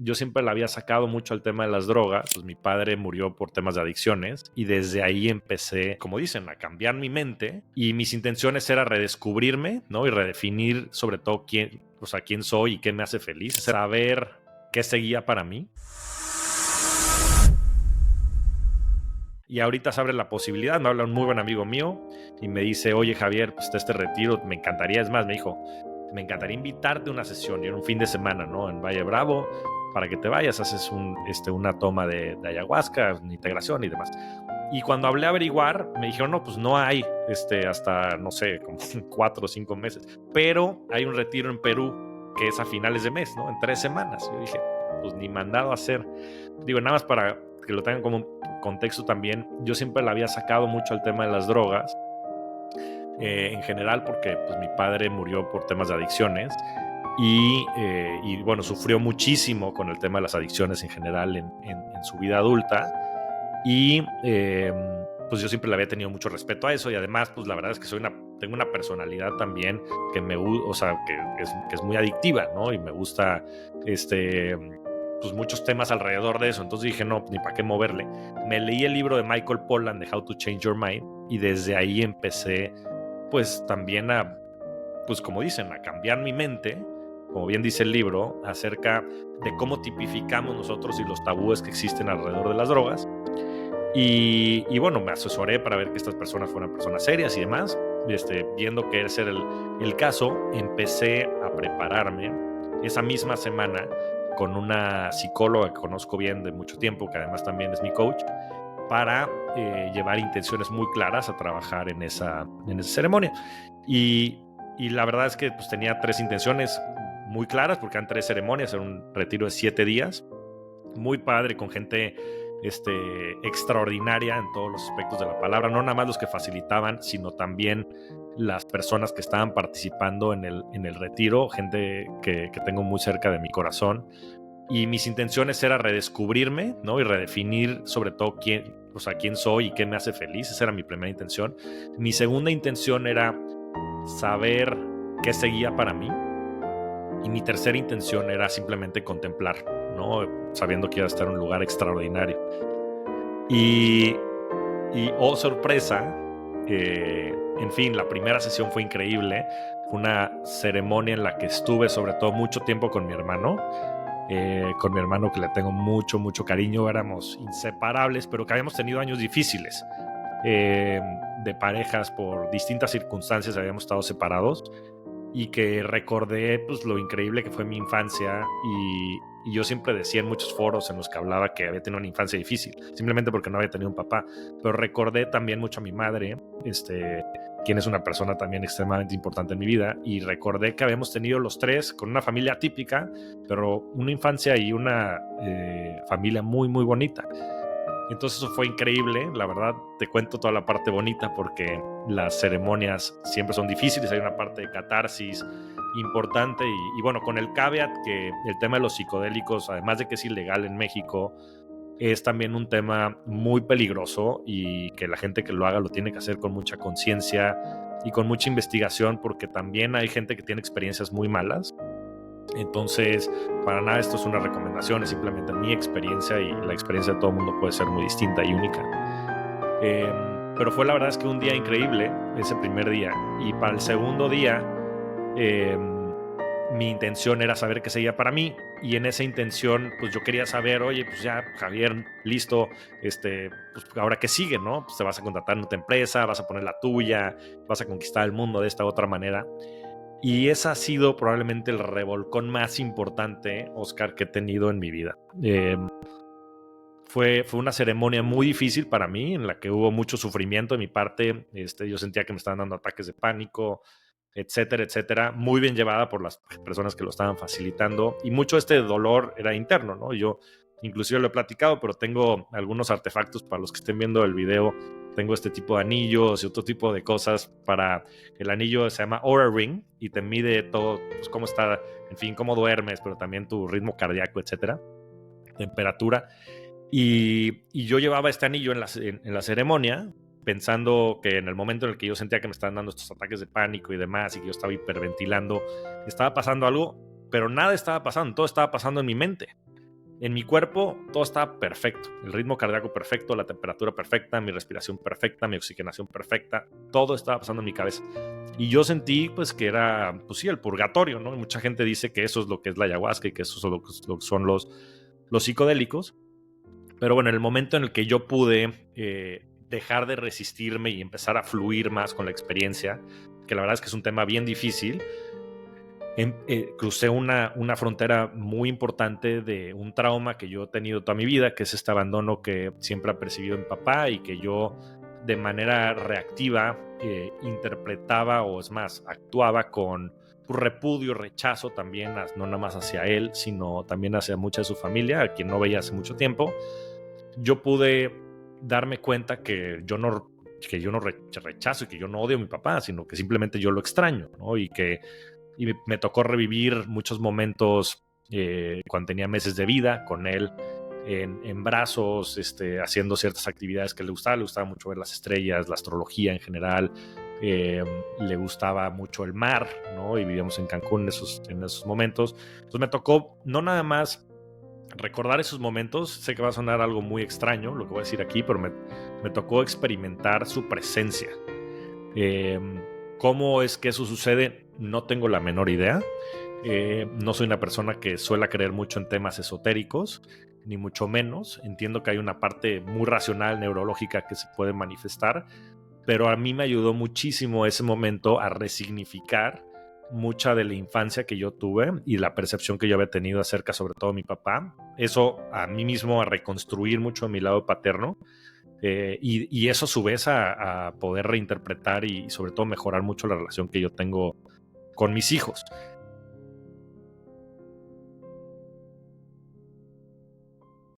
yo siempre le había sacado mucho al tema de las drogas. Pues mi padre murió por temas de adicciones y desde ahí empecé, como dicen, a cambiar mi mente, y mis intenciones era redescubrirme, ¿no? Y redefinir sobre todo quién soy y qué me hace feliz, saber qué seguía para mí. Y ahorita se abre la posibilidad, me habla un muy buen amigo mío y me dice, oye Javier, pues está este retiro, me encantaría, es más, me dijo, me encantaría invitarte a una sesión y en un fin de semana, ¿no? En Valle Bravo, para que te vayas, haces una toma de ayahuasca, una integración y demás. Y cuando hablé a averiguar, me dijeron, no, pues no hay hasta, no sé, como 4 o 5 meses, pero hay un retiro en Perú que es a finales de mes, ¿no? En 3 semanas. Yo dije, pues ni mandado a hacer. Digo, nada más para que lo tengan como contexto también, yo siempre le había sacado mucho al tema de las drogas, en general porque pues mi padre murió por temas de adicciones y bueno, sufrió muchísimo con el tema de las adicciones en general en su vida adulta y pues yo siempre le había tenido mucho respeto a eso y además pues la verdad es que tengo una personalidad también que que es muy adictiva, ¿no? Y me gusta pues muchos temas alrededor de eso. Entonces dije, no, ni para qué moverle. Me leí el libro de Michael Pollan de How to Change Your Mind y desde ahí empecé pues también pues como dicen, a cambiar mi mente, como bien dice el libro, acerca de cómo tipificamos nosotros y los tabúes que existen alrededor de las drogas. Y bueno, me asesoré para ver que estas personas fueran personas serias y demás. Viendo que ese era el caso, empecé a prepararme esa misma semana con una psicóloga que conozco bien de mucho tiempo, que además también es mi coach, para llevar intenciones muy claras a trabajar en esa ceremonia. Y la verdad es que pues, tenía 3 intenciones muy claras, porque eran 3 ceremonias, era un retiro de 7 días, muy padre, con gente extraordinaria en todos los aspectos de la palabra, no nada más los que facilitaban, sino también las personas que estaban participando en el retiro, gente que tengo muy cerca de mi corazón. Y mis intenciones era redescubrirme, ¿no? Y redefinir sobre todo quién soy y qué me hace feliz. Esa era mi primera intención. Mi segunda intención era saber qué seguía para mí. Y mi tercera intención era simplemente contemplar, ¿no? Sabiendo que iba a estar en un lugar extraordinario. Y oh sorpresa, en fin, la primera sesión fue increíble. Fue una ceremonia en la que estuve sobre todo mucho tiempo con mi hermano. Con mi hermano, que le tengo mucho, mucho cariño. Éramos inseparables, pero que habíamos tenido años difíciles de parejas por distintas circunstancias, habíamos estado separados, y que recordé pues lo increíble que fue mi infancia y yo siempre decía en muchos foros en los que hablaba que había tenido una infancia difícil, simplemente porque no había tenido un papá, pero recordé también mucho a mi madre, quien es una persona también extremadamente importante en mi vida, y recordé que habíamos tenido los 3 con una familia típica, pero una infancia y una familia muy, muy bonita. Entonces eso fue increíble, la verdad te cuento toda la parte bonita porque las ceremonias siempre son difíciles, hay una parte de catarsis importante y bueno, con el caveat que el tema de los psicodélicos, además de que es ilegal en México, es también un tema muy peligroso y que la gente que lo haga lo tiene que hacer con mucha conciencia y con mucha investigación, porque también hay gente que tiene experiencias muy malas. Entonces, para nada esto es una recomendación, es simplemente mi experiencia y la experiencia de todo el mundo puede ser muy distinta y única. Pero fue la verdad es que un día increíble ese primer día, y para el segundo día mi intención era saber qué seguía para mí, y en esa intención pues yo quería saber, oye, pues ya Javier, listo, pues ahora qué sigue, ¿no? Pues te vas a contratar en otra empresa, vas a poner la tuya, vas a conquistar el mundo de esta otra manera. Y ese ha sido probablemente el revolcón más importante, Oscar, que he tenido en mi vida. Fue una ceremonia muy difícil para mí, en la que hubo mucho sufrimiento de mi parte. Yo sentía que me estaban dando ataques de pánico, etcétera, etcétera. Muy bien llevada por las personas que lo estaban facilitando. Y mucho de este dolor era interno, ¿no? Yo inclusive lo he platicado, pero tengo algunos artefactos para los que estén viendo el video. Tengo este tipo de anillos y otro tipo de cosas para... El anillo se llama Oura Ring y te mide todo, pues cómo está, en fin, cómo duermes, pero también tu ritmo cardíaco, etcétera, temperatura. Y yo llevaba este anillo en la ceremonia, pensando que en el momento en el que yo sentía que me estaban dando estos ataques de pánico y demás, y que yo estaba hiperventilando, estaba pasando algo, pero nada estaba pasando, todo estaba pasando en mi mente. En mi cuerpo todo estaba perfecto, el ritmo cardíaco perfecto, la temperatura perfecta, mi respiración perfecta, mi oxigenación perfecta, todo estaba pasando en mi cabeza. Y yo sentí pues que era, pues sí, el purgatorio, ¿no? Y mucha gente dice que eso es lo que es la ayahuasca y que eso es lo que son los psicodélicos. Pero bueno, en el momento en el que yo pude dejar de resistirme y empezar a fluir más con la experiencia, que la verdad es que es un tema bien difícil, crucé una frontera muy importante de un trauma que yo he tenido toda mi vida, que es este abandono que siempre ha percibido mi papá y que yo de manera reactiva interpretaba, o es más, actuaba con repudio, rechazo también, no nada más hacia él, sino también hacia mucha de su familia, a quien no veía hace mucho tiempo. Yo pude darme cuenta que yo no rechazo y que yo no odio a mi papá, sino que simplemente yo lo extraño, ¿no? Y me tocó revivir muchos momentos cuando tenía meses de vida con él en brazos, haciendo ciertas actividades que le gustaba mucho ver las estrellas, la astrología en general, le gustaba mucho el mar, ¿no? Y vivíamos en Cancún en esos momentos. Entonces me tocó no nada más recordar esos momentos. Sé que va a sonar algo muy extraño lo que voy a decir aquí, pero me tocó experimentar su presencia. Eh, ¿Cómo es que eso sucede? No tengo la menor idea. No soy una persona que suele creer mucho en temas esotéricos, ni mucho menos. Entiendo que hay una parte muy racional, neurológica, que se puede manifestar, pero a mí me ayudó muchísimo ese momento a resignificar mucha de la infancia que yo tuve y la percepción que yo había tenido acerca, sobre todo, de mi papá. Eso a mí mismo, a reconstruir mucho mi lado paterno, y eso a su vez a poder reinterpretar y sobre todo mejorar mucho la relación que yo tengo con mis hijos.